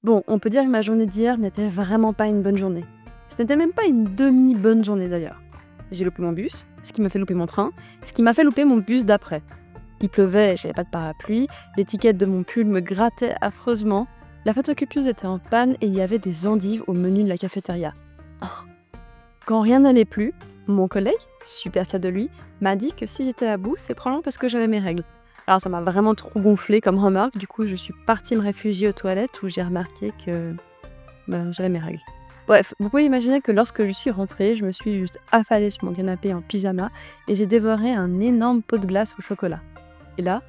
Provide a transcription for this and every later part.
Bon, on peut dire que ma journée d'hier n'était vraiment pas une bonne journée. Ce n'était même pas une demi-bonne journée d'ailleurs. J'ai loupé mon bus, ce qui m'a fait louper mon train, ce qui m'a fait louper mon bus d'après. Il pleuvait, j'avais pas de parapluie, l'étiquette de mon pull me grattait affreusement, la photocopieuse était en panne et il y avait des endives au menu de la cafétéria. Oh. Quand rien n'allait plus, mon collègue, super fier de lui, m'a dit que si j'étais à bout, c'est probablement parce que j'avais mes règles. Alors ça m'a vraiment trop gonflé comme remarque, du coup je suis partie me réfugier aux toilettes où j'ai remarqué que j'avais mes règles. Bref, vous pouvez imaginer que lorsque je suis rentrée, je me suis juste affalée sur mon canapé en pyjama et j'ai dévoré un énorme pot de glace au chocolat. Et là,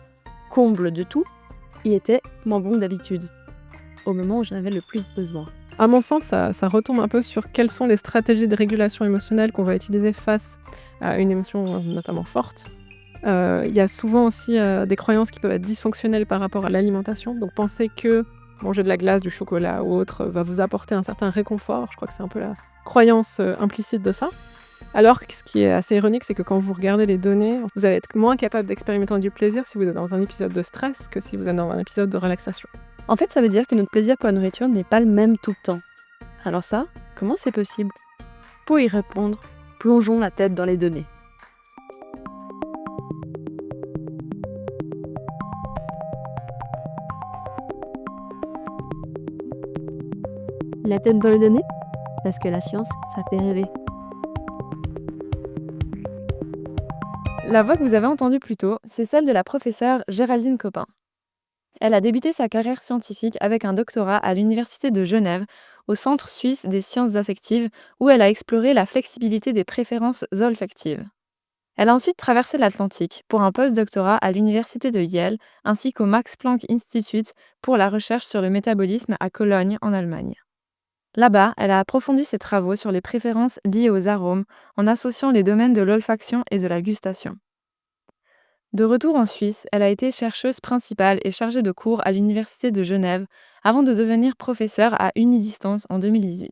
comble de tout, il était moins bon que d'habitude, au moment où j'en avais le plus besoin. À mon sens, ça retombe un peu sur quelles sont les stratégies de régulation émotionnelle qu'on va utiliser face à une émotion notamment forte. Il y a souvent aussi des croyances qui peuvent être dysfonctionnelles par rapport à l'alimentation. Donc penser que manger de la glace, du chocolat ou autre va vous apporter un certain réconfort, je crois que c'est un peu la croyance implicite de ça. Alors que ce qui est assez ironique, c'est que quand vous regardez les données, vous allez être moins capable d'expérimenter du plaisir si vous êtes dans un épisode de stress que si vous êtes dans un épisode de relaxation. En fait, ça veut dire que notre plaisir pour la nourriture n'est pas le même tout le temps. Alors ça, comment c'est possible? Pour y répondre, plongeons la tête dans les données. La tête dans les données? Parce que la science, ça fait rêver. La voix que vous avez entendue plus tôt, c'est celle de la professeure Géraldine Copin. Elle a débuté sa carrière scientifique avec un doctorat à l'Université de Genève, au Centre suisse des sciences affectives, où elle a exploré la flexibilité des préférences olfactives. Elle a ensuite traversé l'Atlantique pour un post-doctorat à l'Université de Yale, ainsi qu'au Max Planck Institute pour la recherche sur le métabolisme à Cologne, en Allemagne. Là-bas, elle a approfondi ses travaux sur les préférences liées aux arômes, en associant les domaines de l'olfaction et de la gustation. De retour en Suisse, elle a été chercheuse principale et chargée de cours à l'Université de Genève avant de devenir professeure à Unidistance en 2018.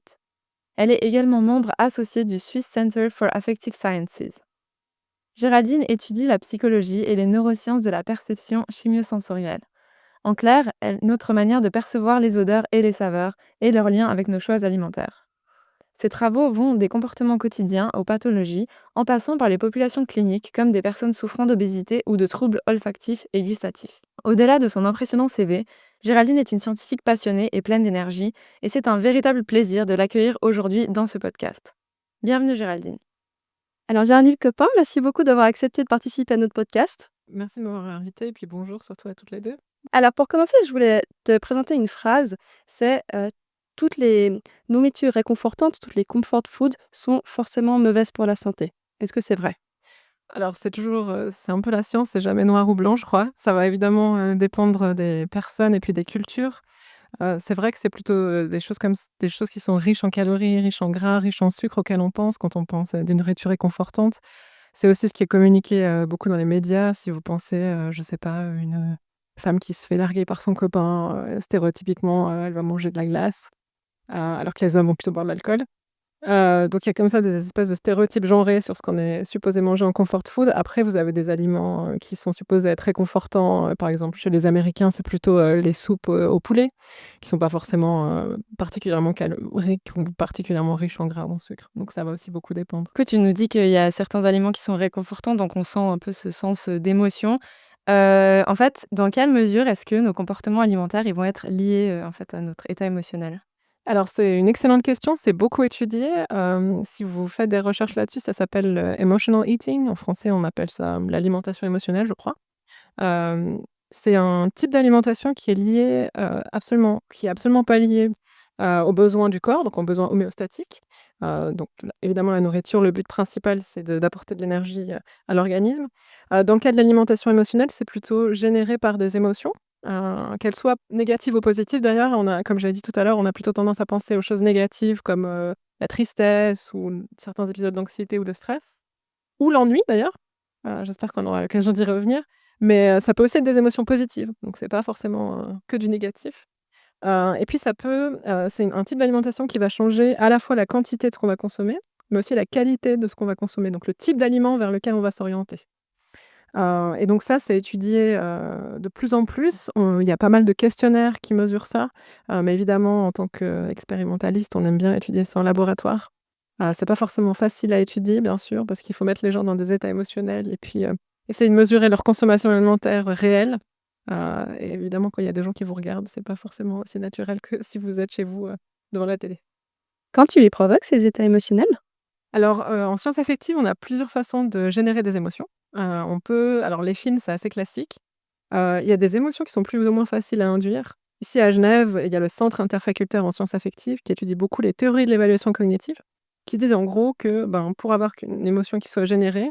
Elle est également membre associée du Swiss Center for Affective Sciences. Géraldine étudie la psychologie et les neurosciences de la perception chimiosensorielle. En clair, notre manière de percevoir les odeurs et les saveurs et leur lien avec nos choix alimentaires. Ces travaux vont des comportements quotidiens aux pathologies, en passant par les populations cliniques comme des personnes souffrant d'obésité ou de troubles olfactifs et gustatifs. Au-delà de son impressionnant CV, Géraldine est une scientifique passionnée et pleine d'énergie, et c'est un véritable plaisir de l'accueillir aujourd'hui dans ce podcast. Bienvenue Géraldine. Alors Géraldine Copin, merci beaucoup d'avoir accepté de participer à notre podcast. Merci de m'avoir invité et puis bonjour surtout à toutes les deux. Alors pour commencer, je voulais te présenter une phrase, c'est toutes les nourritures réconfortantes, toutes les comfort foods sont forcément mauvaises pour la santé. Est-ce que c'est vrai? Alors c'est toujours, c'est un peu la science, c'est jamais noir ou blanc je crois. Ça va évidemment, dépendre des personnes et puis des cultures. C'est vrai que c'est plutôt, des choses comme des choses qui sont riches en calories, riches en gras, riches en sucre auxquelles on pense quand on pense à des nourritures réconfortantes. C'est aussi ce qui est communiqué, beaucoup dans les médias. Si vous pensez, je sais pas, une femme qui se fait larguer par son copain, stéréotypiquement, elle va manger de la glace, alors que les hommes vont plutôt boire de l'alcool. Donc il y a comme ça des espèces de stéréotypes genrés sur ce qu'on est supposé manger en comfort food. Après, vous avez des aliments, qui sont supposés être réconfortants, par exemple, chez les Américains, c'est plutôt, les soupes, au poulet, qui sont pas forcément, particulièrement caloriques ou particulièrement riches en gras ou en sucre. Donc ça va aussi beaucoup dépendre. Du coup, tu nous dis qu'il y a certains aliments qui sont réconfortants, donc on sent un peu ce sens, d'émotion. En fait, dans quelle mesure est-ce que nos comportements alimentaires, ils vont être liés, en fait, à notre état émotionnel? Alors c'est une excellente question, c'est beaucoup étudié. Si vous faites des recherches là-dessus, ça s'appelle, emotional eating. En français, on appelle ça, l'alimentation émotionnelle, je crois. Hem, c'est un type d'alimentation qui est lié, qui est absolument pas lié, aux besoins du corps, donc aux besoins homéostatiques. Donc évidemment la nourriture, le but principal, c'est d'apporter de l'énergie, à l'organisme. Dans le cas de l'alimentation émotionnelle, c'est plutôt généré par des émotions, qu'elles soient négatives ou positives d'ailleurs. Comme je l'ai dit tout à l'heure, on a plutôt tendance à penser aux choses négatives comme, la tristesse ou certains épisodes d'anxiété ou de stress, ou l'ennui d'ailleurs. J'espère qu'on aura l'occasion d'y revenir. Mais, ça peut aussi être des émotions positives, donc c'est pas forcément, que du négatif. Et puis c'est un type d'alimentation qui va changer à la fois la quantité de ce qu'on va consommer, mais aussi la qualité de ce qu'on va consommer, donc le type d'aliment vers lequel on va s'orienter. Et donc ça, c'est étudié, de plus en plus. Il y a pas mal de questionnaires qui mesurent ça, mais évidemment, en tant qu'expérimentaliste, on aime bien étudier ça en laboratoire. C'est pas forcément facile à étudier, bien sûr, parce qu'il faut mettre les gens dans des états émotionnels et puis, essayer de mesurer leur consommation alimentaire réelle. Et évidemment, quand il y a des gens qui vous regardent, c'est pas forcément aussi naturel que si vous êtes chez vous, devant la télé. Quand tu les provoques, ces états émotionnels? Alors, en sciences affectives, on a plusieurs façons de générer des émotions. On peut alors les films, c'est assez classique. Il y a des émotions qui sont plus ou moins faciles à induire. Ici, à Genève, il y a le Centre interfacultaire en sciences affectives qui étudie beaucoup les théories de l'évaluation cognitive, qui disent en gros que, ben, pour avoir qu'une émotion qui soit générée,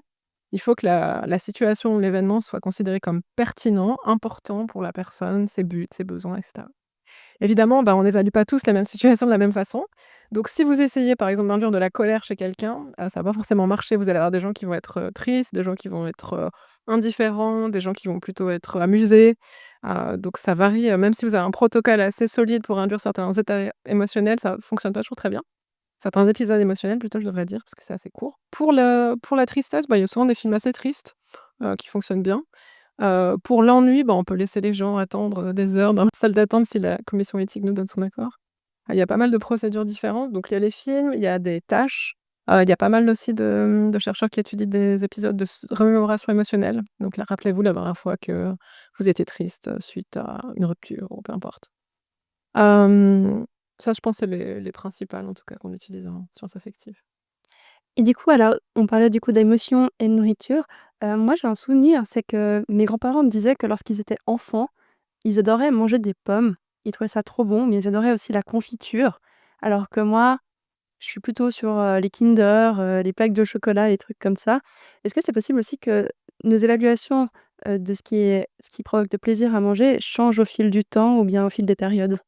il faut que la situation ou l'événement soit considéré comme pertinent, important pour la personne, ses buts, ses besoins et cetera. Évidemment, bah, on n'évalue pas tous la même situation de la même façon. Donc si vous essayez, par exemple, d'induire de la colère chez quelqu'un, ça va pas forcément marcher. Vous allez avoir des gens qui vont être, tristes, des gens qui vont être, indifférents, des gens qui vont plutôt être amusés. Donc ça varie, même si vous avez un protocole assez solide pour induire certains états émotionnels, ça fonctionne pas toujours très bien. Certains épisodes émotionnels plutôt, je devrais dire, parce que c'est assez court. Pour la tristesse, bah, il y a souvent des films assez tristes, qui fonctionnent bien. Pour l'ennui, bah, on peut laisser les gens attendre, des heures dans la salle d'attente si la commission éthique nous donne son accord. Il y a pas mal de procédures différentes, donc il y a les films, il y a des tâches, il y a pas mal aussi de chercheurs qui étudient des épisodes de remémoration émotionnelle. Donc là, rappelez-vous la dernière fois que vous étiez triste, suite à une rupture ou peu importe. Hem, Ça, je pense, c'est les principales en tout cas qu'on utilise en sciences affectives. Et du coup, alors, on parlait du coup d'émotions et de nourriture. Moi, j'ai un souvenir, c'est que mes grands-parents me disaient que lorsqu'ils étaient enfants, ils adoraient manger des pommes. Ils trouvaient ça trop bon, mais ils adoraient aussi la confiture. Alors que moi, je suis plutôt sur, les Kinder, les plaques de chocolat, les trucs comme ça. Est-ce que c'est possible aussi que nos évaluations, de ce qui provoque de plaisir à manger changent au fil du temps ou bien au fil des périodes?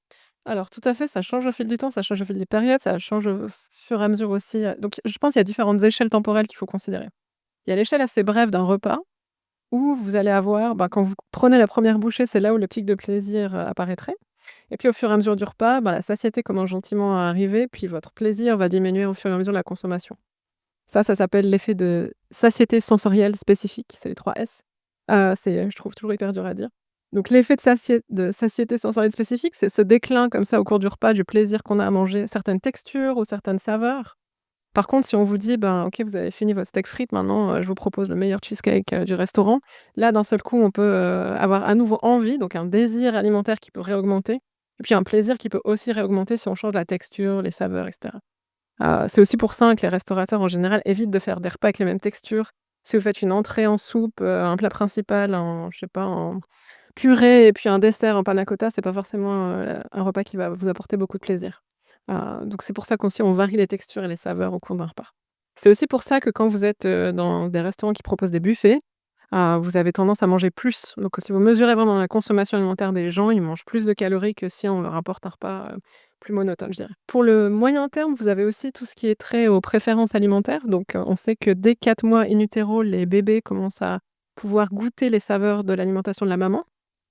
Alors tout à fait, ça change au fil du temps, ça change au fil des périodes, ça change au fur et à mesure aussi, donc je pense qu'il y a différentes échelles temporelles qu'il faut considérer. Il y a l'échelle assez brève d'un repas où vous allez avoir, ben, quand vous prenez la première bouchée, c'est là où le pic de plaisir, apparaîtrait et puis au fur et à mesure du repas, ben, la satiété commence gentiment à arriver, puis votre plaisir va diminuer au fur et à mesure de la consommation. Ça s'appelle l'effet de satiété sensorielle spécifique, c'est les 3 S. C'est, je trouve toujours hyper dur à dire. Donc l'effet de satiété sensorielle spécifique, c'est ce déclin comme ça au cours du repas du plaisir qu'on a à manger certaines textures ou certaines saveurs. Par contre, si on vous dit: «Ben, OK, vous avez fini votre steak frites, maintenant, je vous propose le meilleur cheesecake, du restaurant». Là, d'un seul coup, on peut, avoir à nouveau envie, donc un désir alimentaire qui peut réaugmenter et puis un plaisir qui peut aussi réaugmenter si on change la texture, les saveurs et cetera. C'est aussi pour ça que les restaurateurs, en général, évitent de faire des repas avec les mêmes textures. Si vous faites une entrée en soupe, un plat principal en je sais pas, en purée et puis un dessert en panna cotta, c'est pas forcément, un repas qui va vous apporter beaucoup de plaisir. Donc c'est pour ça qu'aussi on varie les textures et les saveurs au cours d'un repas. C'est aussi pour ça que quand vous êtes, dans des restaurants qui proposent des buffets, vous avez tendance à manger plus. Donc si vous mesurez vraiment la consommation alimentaire des gens, ils mangent plus de calories que si on leur apporte un repas, plus monotone, je dirais. Pour le moyen terme, vous avez aussi tout ce qui est trait aux préférences alimentaires. Donc, on sait que dès 4 mois in utero, les bébés commencent à pouvoir goûter les saveurs de l'alimentation de la maman.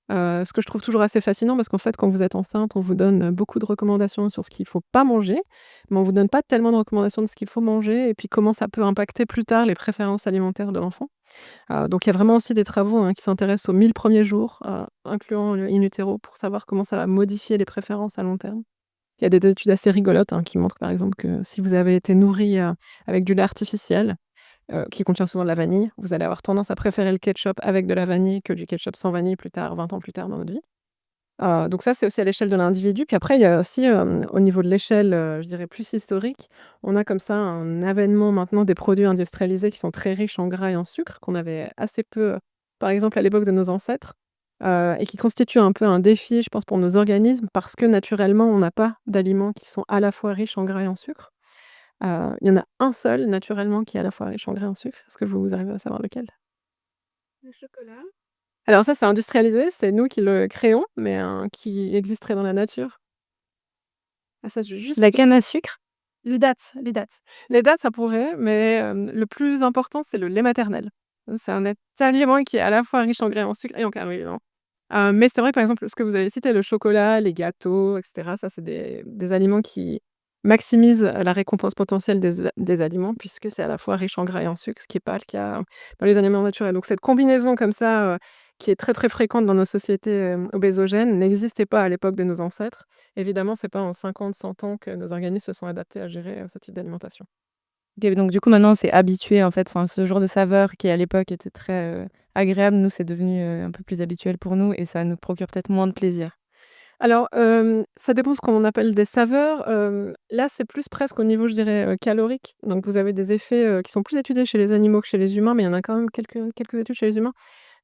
Ce que je trouve toujours assez fascinant parce qu'en fait, quand vous êtes enceinte, on vous donne, beaucoup de recommandations sur ce qu'il faut pas manger, mais on vous donne pas tellement de recommandations de ce qu'il faut manger et puis comment ça peut impacter plus tard les préférences alimentaires de l'enfant. Donc il y a vraiment aussi des travaux, hein, qui s'intéressent aux 1000 premiers jours, incluant le in utero pour savoir comment ça va modifier les préférences à long terme. Il y a des études assez rigolotes, hein, qui montrent par exemple que si vous avez été nourri, avec du lait artificiel, qui contient souvent de la vanille, vous allez avoir tendance à préférer le ketchup avec de la vanille que du ketchup sans vanille plus tard, 20 ans plus tard dans votre vie. Donc ça, c'est aussi à l'échelle de l'individu. Puis après, il y a aussi, au niveau de l'échelle, je dirais plus historique, on a comme ça un avènement maintenant des produits industrialisés qui sont très riches en gras et en sucre, qu'on avait assez peu, par exemple à l'époque de nos ancêtres, et qui constituent un peu un défi, je pense, pour nos organismes parce que naturellement, on n'a pas d'aliments qui sont à la fois riches en gras et en sucre. Il y en a un seul naturellement qui est à la fois riche en gras et en sucre. Est-ce que vous arrivez à savoir lequel? Le chocolat? Alors ça, c'est industrialisé, c'est nous qui le créons, mais qui existerait dans la nature. Ah ça, je juste La canne à sucre? Les dattes, les dattes. les dates, ça pourrait, mais le plus important, c'est le lait maternel. C'est un aliment qui est à la fois riche en gras et en sucre et en calories, hein. Mais c'est vrai, par exemple, ce que vous avez cité, le chocolat, les gâteaux et cetera, ça, c'est des aliments qui maximise la récompense potentielle des aliments puisque c'est à la fois riche en gras et en sucre, ce qui est pas le cas dans les aliments naturels. Donc cette combinaison comme ça, qui est très, très fréquente dans nos sociétés, obésogènes, n'existait pas à l'époque de nos ancêtres. Évidemment, c'est pas en 50-100 ans que nos organismes se sont adaptés à gérer, ce type d'alimentation. OK, donc du coup, maintenant, c'est habitué, en fait, enfin, ce genre de saveur qui, à l'époque, était très, agréable, nous, c'est devenu, un peu plus habituel pour nous et ça nous procure peut-être moins de plaisir. Alors, ça dépend ce qu'on appelle des saveurs. Là, c'est plus presque au niveau, je dirais, calorique. Donc vous avez des effets, qui sont plus étudiés chez les animaux que chez les humains, mais il y en a quand même quelques études chez les humains,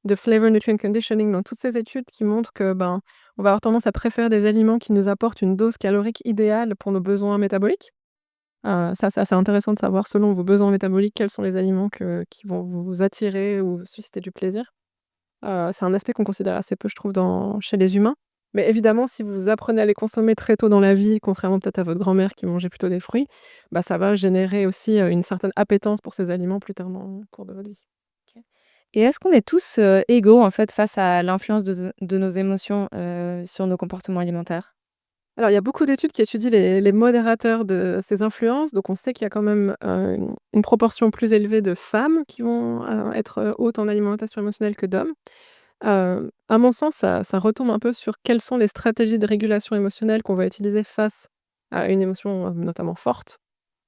de flavor nutrient conditioning dans toutes ces études qui montrent que, ben, on va avoir tendance à préférer des aliments qui nous apportent une dose calorique idéale pour nos besoins métaboliques. Ça, c'est assez intéressant de savoir selon vos besoins métaboliques, quels sont les aliments qui vont vous attirer ou susciter du plaisir. C'est un aspect qu'on considère assez peu, je trouve, chez les humains. Mais évidemment, si vous apprenez à les consommer très tôt dans la vie, contrairement peut-être à votre grand-mère qui mangeait plutôt des fruits, bah, ça va générer aussi, une certaine appétence pour ces aliments plus tard dans le cours de votre vie. OK. Et est-ce qu'on est tous, égaux, en fait, face à l'influence de nos émotions, sur nos comportements alimentaires? Alors, il y a beaucoup d'études qui étudient les modérateurs de ces influences. Donc on sait qu'il y a quand même, une proportion plus élevée de femmes qui vont, être, hautes en alimentation émotionnelle que d'hommes. À mon sens, ça retombe un peu sur quelles sont les stratégies de régulation émotionnelle qu'on va utiliser face à une émotion, notamment forte.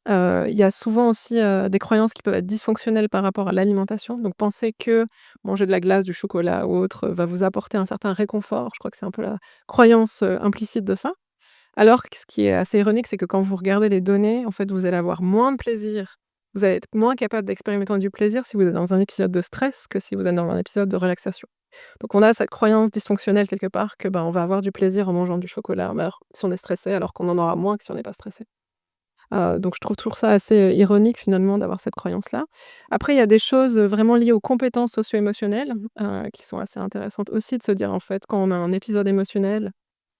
Il y a souvent aussi, des croyances qui peuvent être dysfonctionnelles par rapport à l'alimentation. Donc penser que manger de la glace, du chocolat ou autre, va vous apporter un certain réconfort. Je crois que c'est un peu la croyance, implicite de ça. Alors que ce qui est assez ironique, c'est que quand vous regardez les données, en fait, vous allez avoir moins de plaisir. Vous allez être moins capable d'expérimenter du plaisir si vous êtes dans un épisode de stress que si vous êtes dans un épisode de relaxation. Donc on a cette croyance dysfonctionnelle quelque part que, ben, on va avoir du plaisir en mangeant du chocolat, alors si on est stressé, alors qu'on en aura moins que si on n'est pas stressé. Donc je trouve toujours ça assez, ironique finalement d'avoir cette croyance-là. Après il y a des choses, vraiment liées aux compétences socio-émotionnelles, qui sont assez intéressantes aussi de se dire en fait quand on a un épisode émotionnel,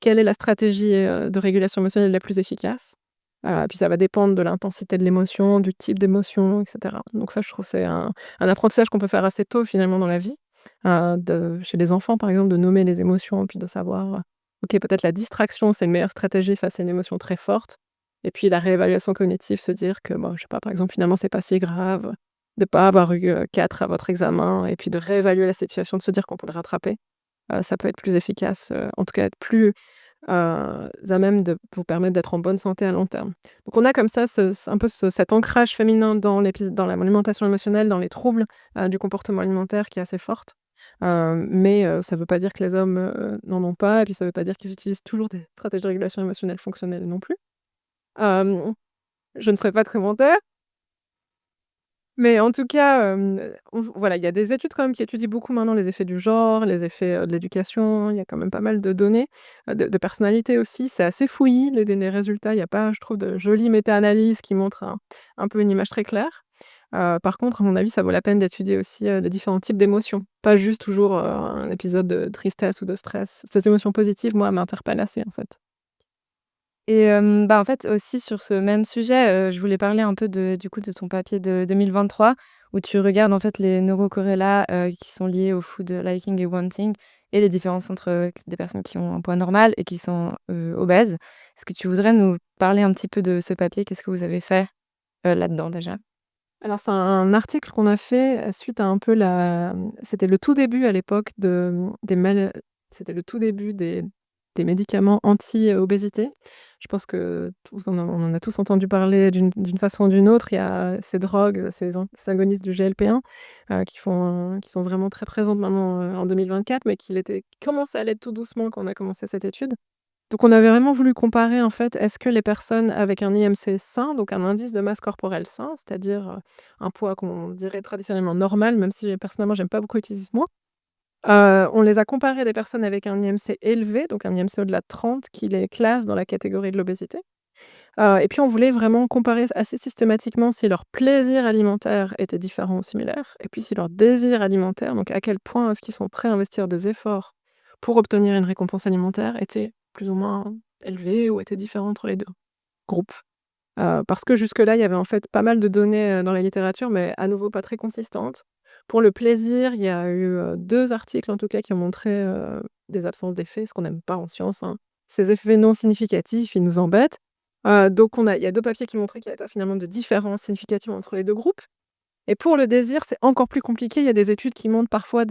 quelle est la stratégie, de régulation émotionnelle la plus efficace? Puis ça va dépendre de l'intensité de l'émotion, du type d'émotion et cetera. Donc ça je trouve c'est un apprentissage qu'on peut faire assez tôt finalement dans la vie, chez les enfants par exemple, de nommer les émotions, puis de savoir, OK peut-être la distraction c'est une meilleure stratégie face à une émotion très forte. Et puis la réévaluation cognitive, se dire que, bon, je sais pas, par exemple, finalement, c'est pas si grave de pas avoir eu, 4 à votre examen et puis de réévaluer la situation, de se dire qu'on peut le rattraper. Ça peut être plus efficace, en tout cas être plus, à même de vous permettre d'être en bonne santé à long terme. Donc on a comme ça un peu cet ancrage féminin dans l'alimentation émotionnelle, dans les troubles, du comportement alimentaire qui est assez forte. Mais ça veut pas dire que les hommes, n'en ont pas et puis ça veut pas dire qu'ils utilisent toujours des stratégies de régulation émotionnelle fonctionnelles non plus. Hem, je ne ferai pas de commentaire, mais en tout cas, voilà, il y a des études quand même qui étudient beaucoup maintenant les effets du genre, les effets, de l'éducation. Il y a quand même pas mal de données, de personnalité aussi. C'est assez fouillis les résultats. Il y a pas, je trouve, de jolies méta-analyses qui montrent un peu une image très claire. Par contre, à mon avis, ça vaut la peine d'étudier aussi, les différents types d'émotions. Pas juste toujours, un épisode de tristesse ou de stress. Ces émotions positives, moi, m'interpellent assez, en fait. Et bah, en fait, aussi sur ce même sujet, je voulais parler un peu du coup, de ton papier de 2023 où tu regardes, en fait, les neurocorrélats, qui sont liés au food liking et wanting et les différences entre, des personnes qui ont un poids normal et qui sont, obèses. Est-ce que tu voudrais nous parler un petit peu de ce papier? Qu'est-ce que vous avez fait, là-dedans déjà? Alors c'est un article qu'on a fait, suite à un peu c'était le tout début à l'époque c'était le tout début des médicaments anti-obésité. Je pense que tous on en a tous entendu parler d'une façon ou d'une autre. Il y a ces drogues, ces antagonistes du GLP-1, qui sont vraiment très présentes maintenant, en 2024, mais qui commençaient à l'être tout doucement quand on a commencé cette étude. Donc on avait vraiment voulu comparer en fait, est-ce que les personnes avec un IMC sain, donc un indice de masse corporelle sain, c'est-à-dire, un poids qu'on dirait traditionnellement normal, même si personnellement j'aime pas beaucoup utiliser ce mot, on les a comparés à des personnes avec un IMC élevé, donc un IMC au-delà de 30 qui les classe dans la catégorie de l'obésité. Et puis on voulait vraiment comparer assez systématiquement si leur plaisir alimentaire était différent ou similaire et puis si leur désir alimentaire, donc à quel point est-ce qu'ils sont prêts à investir des efforts pour obtenir une récompense alimentaire, était plus ou moins élevé ou était différent entre les 2 groupes. Parce que jusque-là, il y avait en fait pas mal de données, dans la littérature, mais à nouveau pas très consistantes. Pour le plaisir, il y a eu, 2 articles en tout cas qui ont montré, des absences d'effets, ce qu'on n'aime pas en science, hein. Ces effets non significatifs, ils nous embêtent. Donc il y a 2 papiers qui montraient qu'il y avait pas finalement de différence significative entre les 2 groupes. Et pour le désir, c'est encore plus compliqué. Il y a des études qui montrent parfois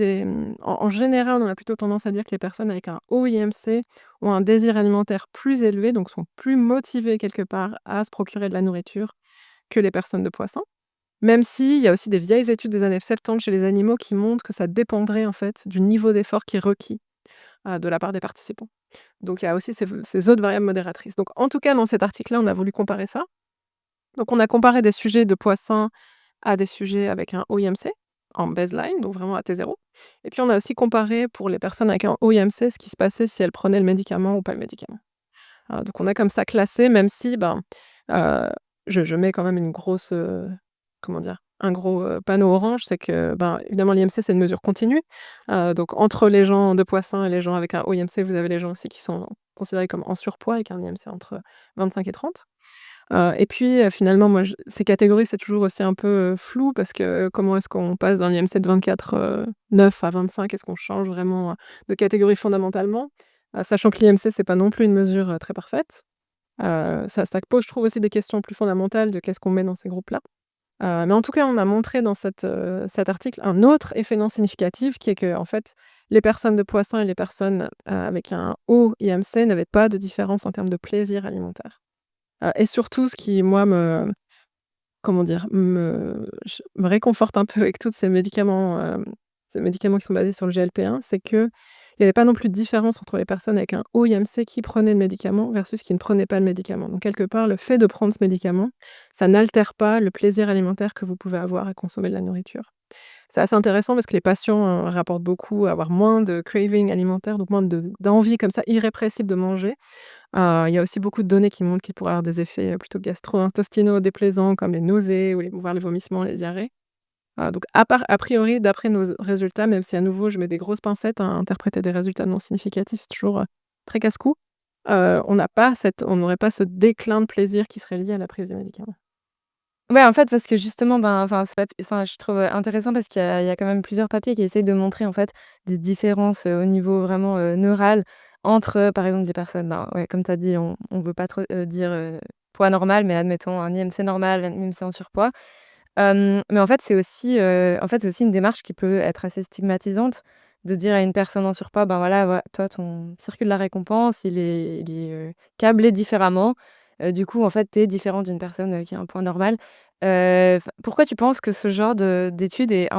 en général, on a plutôt tendance à dire que les personnes avec un haut IMC ont un désir alimentaire plus élevé, donc sont plus motivées quelque part à se procurer de la nourriture que les personnes de poids sain. Même s'il y a aussi des vieilles études des années 70 chez les animaux qui montrent que ça dépendrait en fait du niveau d'effort qui est requis, de la part des participants. Donc il y a aussi ces autres variables modératrices. Donc en tout cas, dans cet article-là, on a voulu comparer ça. Donc on a comparé des sujets de poids sain à des sujets avec un haut IMC, en baseline, donc vraiment à T0. Et puis on a aussi comparé pour les personnes avec un haut IMC, ce qui se passait si elles prenaient le médicament ou pas le médicament. Donc on a comme ça classé, même si, heu, je mets quand même une grosse, comment dire? Un gros, panneau orange, c'est que, évidemment l'IMC c'est une mesure continue. Donc entre les gens de poids sain et les gens avec un haut IMC, vous avez les gens aussi qui sont considérés comme en surpoids avec un IMC entre 25 et 30. Et puis, finalement, moi, ces catégories, c'est toujours aussi un peu, flou parce que, comment est-ce qu'on passe d'un IMC de 24, 9 à 25? Est-ce qu'on change vraiment, de catégorie fondamentalement? Sachant que l'IMC, c'est pas non plus une mesure, très parfaite. Ça pose, je trouve, aussi des questions plus fondamentales de qu'est-ce qu'on met dans ces groupes-là. Mais en tout cas, on a montré dans cet article un autre effet non significatif qui est que en fait, les personnes de poids sain et les personnes, avec un haut IMC n'avaient pas de différence en termes de plaisir alimentaire. Et surtout, ce qui, moi, comment dire? Me réconforte un peu avec tous ces médicaments qui sont basés sur le GLP-1, c'est qu'il y avait pas non plus de différence entre les personnes avec un haut IMC qui prenaient le médicament versus qui ne prenaient pas le médicament. Donc quelque part, le fait de prendre ce médicament, ça n'altère pas le plaisir alimentaire que vous pouvez avoir à consommer de la nourriture. C'est assez intéressant parce que les patients, rapportent beaucoup à avoir moins de craving alimentaire, donc moins d'envie comme ça irrépressible de manger. Il y a aussi beaucoup de données qui montrent qu'il pourrait avoir des effets, plutôt gastro-intestinaux déplaisants comme les nausées ou voire les vomissements, les diarrhées. Donc a priori, d'après nos résultats, même si à nouveau je mets des grosses pincettes à interpréter des résultats non significatifs, c'est toujours, très casse-cou. On n'aurait pas ce déclin de plaisir qui serait lié à la prise des médicaments. Ouais, en fait, parce que justement, enfin, je trouve, intéressant parce qu'il y a quand même plusieurs papiers qui essayent de montrer, en fait, des différences, au niveau vraiment, neural entre, par exemple, des personnes, ouais, comme tu as dit, on veut pas trop, dire, poids normal, mais admettons un IMC normal, un IMC en surpoids. Mais en fait, c'est aussi une démarche qui peut être assez stigmatisante de dire à une personne en surpoids: «Ben, voilà, toi, ton circuit de la récompense, il est, câblé différemment. Du coup, en fait, tu es différent d'une personne, qui a un poids normal». Pourquoi tu penses que ce genre d'étude est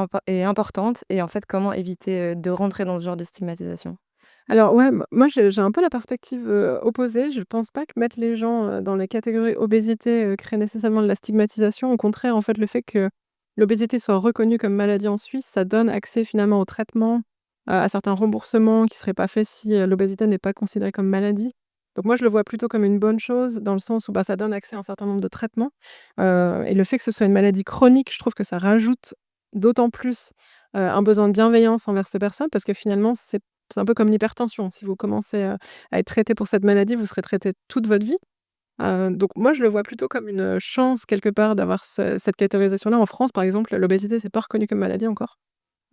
importante et en fait, comment éviter, de rentrer dans ce genre de stigmatisation? Alors ouais, moi j'ai un peu la perspective, opposée. Je pense pas que mettre les gens, dans les catégories obésité, crée nécessairement de la stigmatisation. Au contraire, en fait, le fait que l'obésité soit reconnue comme maladie en Suisse, ça donne accès finalement aux traitements, à certains remboursements qui seraient pas faits si, l'obésité n'est pas considérée comme maladie. Donc moi, je le vois plutôt comme une bonne chose dans le sens où, ça donne accès à un certain nombre de traitements, et le fait que ce soit une maladie chronique, je trouve que ça rajoute d'autant plus, un besoin de bienveillance envers ces personnes parce que finalement, c'est un peu comme l'hypertension. Si vous commencez, à être traité pour cette maladie, vous serez traité toute votre vie. Donc moi, je le vois plutôt comme une, chance quelque part d'avoir cette catégorisation-là. En France, par exemple, l'obésité, c'est pas reconnu comme maladie encore,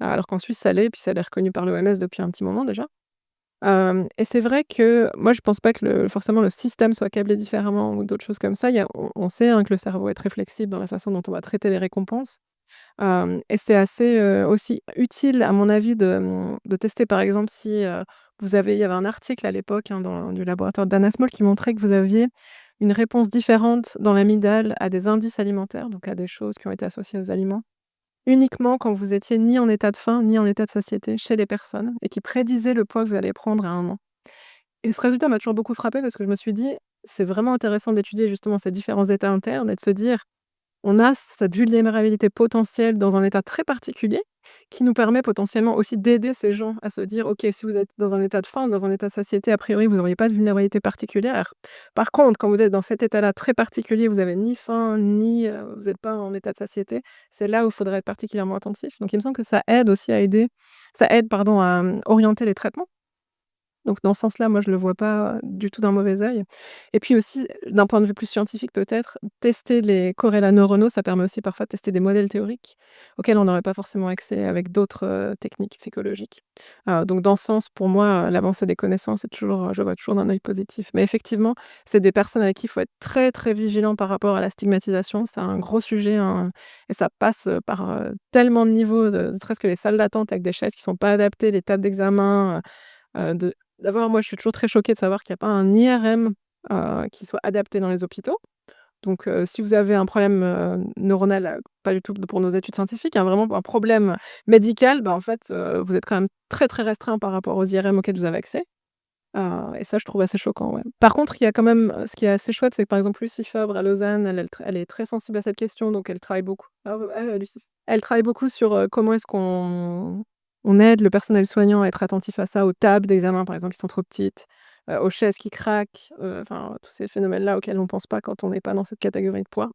alors qu'en Suisse, ça l'est, puis ça l'est reconnu par l'OMS depuis un petit moment déjà. Et c'est vrai que moi, je pense pas que forcément le système soit câblé différemment ou d'autres choses comme ça. On sait, hein, que le cerveau est très flexible dans la façon dont on va traiter les récompenses. Et c'est assez, aussi utile à mon avis de tester par exemple si, il y avait un article à l'époque, hein, du laboratoire d'Anna Small qui montrait que vous aviez une réponse différente dans l'amygdale à des indices alimentaires, donc à des choses qui ont été associées aux aliments, uniquement quand vous étiez ni en état de faim, ni en état de satiété chez les personnes et qui prédisait le poids que vous allez prendre à un an. Et ce résultat m'a toujours beaucoup frappée parce que je me suis dit: «C'est vraiment intéressant d'étudier justement ces différents états internes et de se dire on a cette vulnérabilité potentielle dans un état très particulier, qui nous permet potentiellement aussi d'aider ces gens à se dire: «OK, si vous êtes dans un état de faim, dans un état de satiété, a priori, vous n'auriez pas de vulnérabilité particulière. Par contre, quand vous êtes dans cet état-là très particulier, vous avez ni faim, ni, vous n'êtes pas en état de satiété, c'est là où il faudrait être particulièrement attentif». Donc il me semble que ça aide aussi ça aide pardon à, orienter les traitements. Donc dans ce sens-là, moi, je le vois pas du tout d'un mauvais œil. Et puis aussi, d'un point de vue plus scientifique peut-être, tester les corrélats neuronaux, ça permet aussi parfois de tester des modèles théoriques auxquels on n'aurait pas forcément accès avec d'autres, techniques psychologiques. Donc dans ce sens, pour moi, l'avancée des connaissances est toujours, je le vois toujours d'un œil positif. Mais effectivement, c'est des personnes avec qui il faut être très, très vigilant par rapport à la stigmatisation. C'est un gros sujet, hein, et ça passe, par, tellement de niveaux, ne serait-ce que les salles d'attente avec des chaises qui sont pas adaptées, les tables d'examen, de d'abord, moi, je suis toujours très choquée de savoir qu'il y a pas un IRM, qui soit adapté dans les hôpitaux. Donc, si vous avez un problème, neuronal, pas du tout pour nos études scientifiques, hein, vraiment un problème médical, bah, en fait, vous êtes quand même très, très restreint par rapport aux IRM auxquels vous avez accès. Et ça, je trouve assez choquant, ouais. Par contre, il y a quand même, ce qui est assez chouette, c'est que, par exemple, Lucie Fabre à Lausanne, elle est très sensible à cette question, donc elle travaille beaucoup Lucie. Elle travaille beaucoup sur, comment est-ce qu'on aide le personnel soignant à être attentif à ça, aux tables d'examen, par exemple, qui sont trop petites, aux chaises qui craquent, enfin, tous ces phénomènes-là auxquels on pense pas quand on n'est pas dans cette catégorie de poids,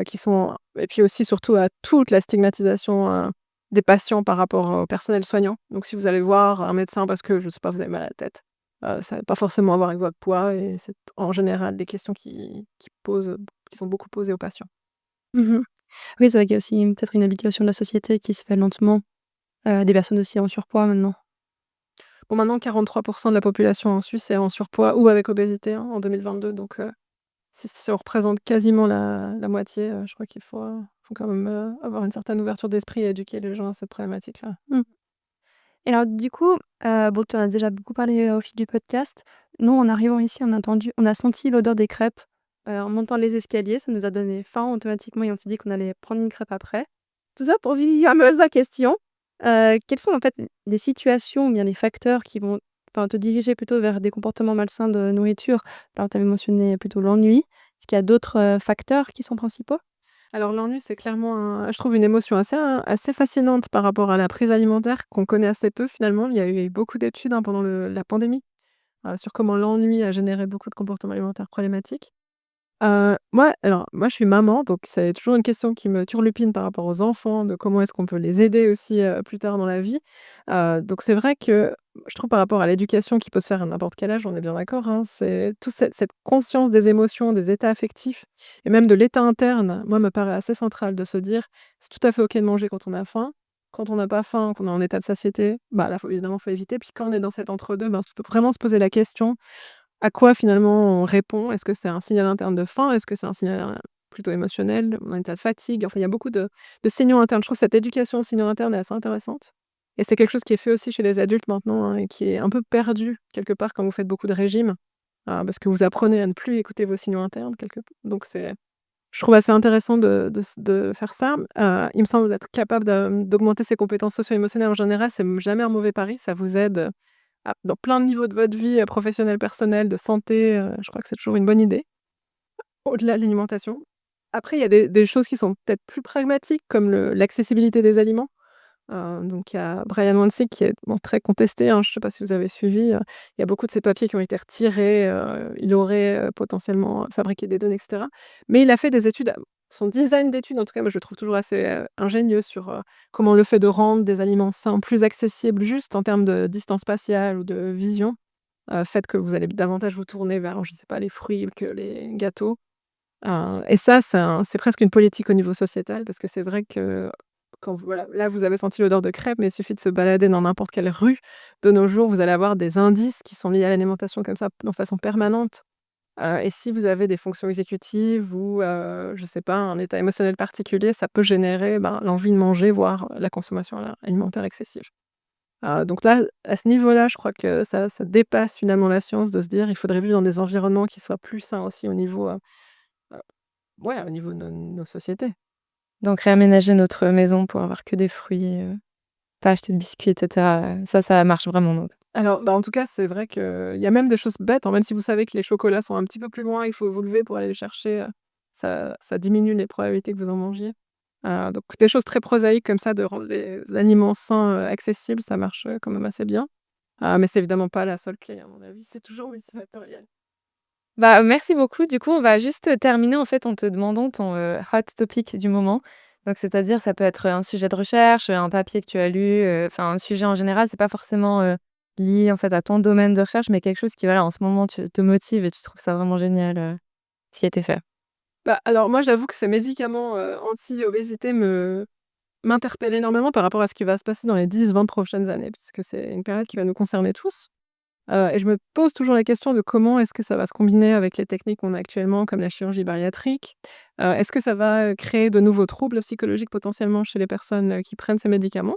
qui sont et puis aussi, surtout, à toute la stigmatisation, des patients par rapport au personnel soignant. Donc si vous allez voir un médecin parce que, je sais pas, vous avez mal à la tête, ça va pas forcément avoir avec votre poids et c'est en général des questions qui sont beaucoup posées aux patients. Mmh. Oui, c'est vrai qu'il y a aussi peut-être une habituation de la société qui se fait lentement, des personnes aussi en surpoids maintenant. Bon, maintenant 43 de la population en Suisse est en surpoids ou avec obésité, hein, en 2022, donc si ça représente quasiment la moitié, je crois qu'il faut quand même, avoir une certaine ouverture d'esprit et éduquer les gens à cette problématique-là. Mmh. Et alors du coup, bon, tu en as déjà beaucoup parlé, au fil du podcast. Nous, en arrivant ici, on a senti l'odeur des crêpes, en montant les escaliers. Ça nous a donné faim automatiquement et on s'est dit qu'on allait prendre une crêpe après. Tout ça pour venir à question, quelles sont en fait les situations ou bien les facteurs qui vont, enfin, te diriger plutôt vers des comportements malsains de nourriture? Alors tu avais mentionné plutôt l'ennui. Est-ce qu'il y a d'autres, facteurs qui sont principaux? Alors l'ennui, c'est clairement je trouve une émotion assez fascinante par rapport à la prise alimentaire qu'on connaît assez peu finalement. Il y a eu beaucoup d'études, hein, pendant la pandémie, sur comment l'ennui a généré beaucoup de comportements alimentaires problématiques. Moi, je suis maman, donc c'est toujours une question qui me turlupine par rapport aux enfants, de comment est-ce qu'on peut les aider aussi, plus tard dans la vie. Donc c'est vrai que je trouve par rapport à l'éducation qui peut se faire à n'importe quel âge, on est bien d'accord, hein, c'est toute cette conscience des émotions, des états affectifs et même de l'état interne, moi, me paraît assez central de se dire: «C'est tout à fait OK de manger quand on a faim. Quand on n'a pas faim, qu'on est en état de satiété, bah, là, faut éviter». Puis quand on est dans cet entre-deux, ben, faut vraiment se poser la question à quoi finalement on répond? Est-ce que c'est un signal interne de faim? Est-ce que c'est un signal, plutôt émotionnel, un état de fatigue? Enfin, il y a beaucoup de signaux internes. Je trouve que cette éducation aux signaux internes est assez intéressante et c'est quelque chose qui est fait aussi chez les adultes maintenant, hein, et qui est un peu perdu quelque part quand vous faites beaucoup de régimes, parce que vous apprenez à ne plus écouter vos signaux internes quelque p donc c'est je trouve assez intéressant de faire ça. Il me semble d'être capable d'augmenter ses compétences socio-émotionnelles en général, c'est jamais un mauvais pari. Ça vous aide, dans plein de niveaux de votre vie, professionnelle, personnelle, de santé, je crois que c'est toujours une bonne idée, au-delà de l'alimentation. Après, il y a des choses qui sont peut-être plus pragmatiques comme l'accessibilité des aliments. Donc il y a Brian Wansink qui est, bon, très contesté, hein, je ne sais pas si vous avez suivi, il y a beaucoup de ses papiers qui ont été retirés, il aurait, potentiellement fabriqué des données et cetera. Mais il a fait des études, son design d'études en tout cas, moi je le trouve toujours assez, ingénieux sur, comment le fait de rendre des aliments sains plus accessibles juste en termes de distance spatiale ou de vision, fait que vous allez davantage vous tourner vers, je ne sais pas, les fruits que les gâteaux. Et ça, c'est presque une politique au niveau sociétal parce que c'est vrai que quand voilà, là, vous avez senti l'odeur de crêpes, mais il suffit de se balader dans n'importe quelle rue de nos jours, vous allez avoir des indices qui sont liés à l'alimentation comme ça, de façon permanente. Et si vous avez des fonctions exécutives ou, je sais pas, un état émotionnel particulier, ça peut générer, ben, l'envie de manger, voire la consommation alimentaire excessive. Donc là, à ce niveau-là, je crois que ça dépasse finalement la science de se dire: «Il faudrait vivre dans des environnements qui soient plus sains aussi au niveau, heu, ouais, au niveau de nos sociétés». Donc réaménager notre maison pour avoir que des fruits, pas acheter de biscuits et cetera, ça marche vraiment donc. Alors, bah, en tout cas, c'est vrai qu'il y a même des choses bêtes, hein, même si vous savez que les chocolats sont un petit peu plus loin, il faut vous lever pour aller les chercher, ça diminue les probabilités que vous en mangiez. Donc des choses très prosaïques comme ça, de rendre les aliments sains, accessibles, ça marche, quand même assez bien. Mais c'est évidemment pas la seule clé à mon avis, c'est toujours multifactoriel. Bah, merci beaucoup. Du coup, on va juste terminer en fait en te demandant ton, hot topic du moment. Donc c'est-à-dire ça peut être un sujet de recherche, un papier que tu as lu, enfin un sujet en général, c'est pas forcément, lié, en fait, à ton domaine de recherche, mais quelque chose qui, voilà, en ce moment, te motive et tu trouves ça vraiment génial, ce qui a été fait? Bah, alors moi, j'avoue que ces médicaments, anti-obésité m'interpellent énormément par rapport à ce qui va se passer dans les 10-20 prochaines années, puisque c'est une période qui va nous concerner tous. Et je me pose toujours la question de comment est-ce que ça va se combiner avec les techniques qu'on a actuellement, comme la chirurgie bariatrique? Est-ce que ça va, créer de nouveaux troubles psychologiques potentiellement chez les personnes, qui prennent ces médicaments?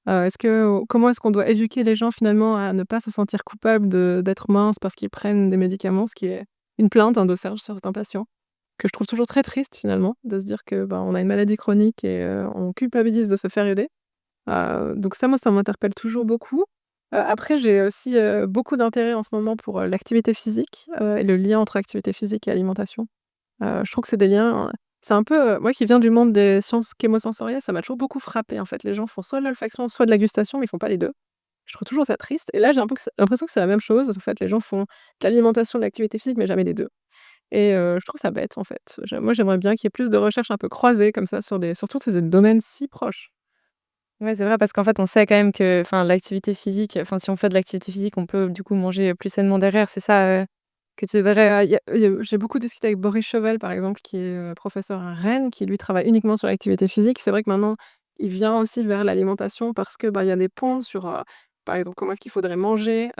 Comment est-ce qu'on doit éduquer les gens finalement à ne pas se sentir coupables d'être minces parce qu'ils prennent des médicaments? Ce qui est une plainte, un de certains patients, que je trouve toujours très triste finalement, de se dire que, ben, on a une maladie chronique et on culpabilise de se faire aider. Donc ça, moi, ça m'interpelle toujours beaucoup. Après, j'ai aussi, beaucoup d'intérêt en ce moment pour, l'activité physique, et le lien entre activité physique et alimentation. Je trouve que c'est des liens, c'est un peu, moi qui viens du monde des sciences chémo-sensorielles, ça m'a toujours beaucoup frappée, en fait. Les gens font soit de l'olfaction, soit de la gustation, mais ils font pas les 2. Je trouve toujours ça triste et là, j'ai un peu l'impression que c'est la même chose. En fait, les gens font de l'alimentation, de l'activité physique, mais jamais les 2. Et je trouve ça bête, en fait. Moi, j'aimerais bien qu'il y ait plus de recherches un peu croisées comme ça surtout sur des domaines si proches. Ouais, c'est vrai parce qu'en fait, on sait quand même que, enfin, l'activité physique, enfin, si on fait de l'activité physique, on peut, du coup, manger plus sainement derrière, c'est ça, que tu devrais. J'ai beaucoup discuté avec Boris Chevel, par exemple, qui est, professeur à Rennes, qui lui travaille uniquement sur l'activité physique. C'est vrai que maintenant, il vient aussi vers l'alimentation parce que, bah, il y a des ponts sur, par exemple, comment est-ce qu'il faudrait manger,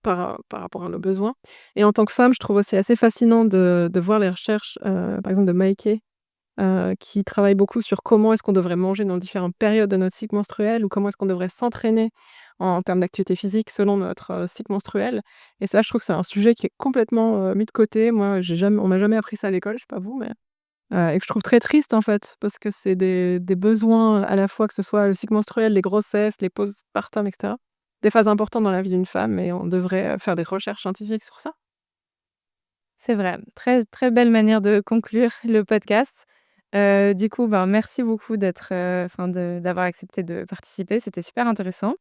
par rapport à nos besoins. Et en tant que femme, je trouve aussi assez fascinant de voir les recherches, par exemple de Maïké, qui travaille beaucoup sur comment est-ce qu'on devrait manger dans différentes périodes de notre cycle menstruel ou comment est-ce qu'on devrait s'entraîner en termes d'activité physique selon notre, cycle menstruel. Et ça, je trouve que c'est un sujet qui est complètement, mis de côté. Moi, on m'a jamais appris ça à l'école, je sais pas vous, mais et que je trouve très triste, en fait, parce que c'est des besoins à la fois, que ce soit le cycle menstruel, les grossesses, les postpartum et cetera. Des phases importantes dans la vie d'une femme et on devrait, faire des recherches scientifiques sur ça. C'est vrai, très, très belle manière de conclure le podcast. Du coup, ben, merci beaucoup d'être, enfin, d'avoir accepté de participer, c'était super intéressant.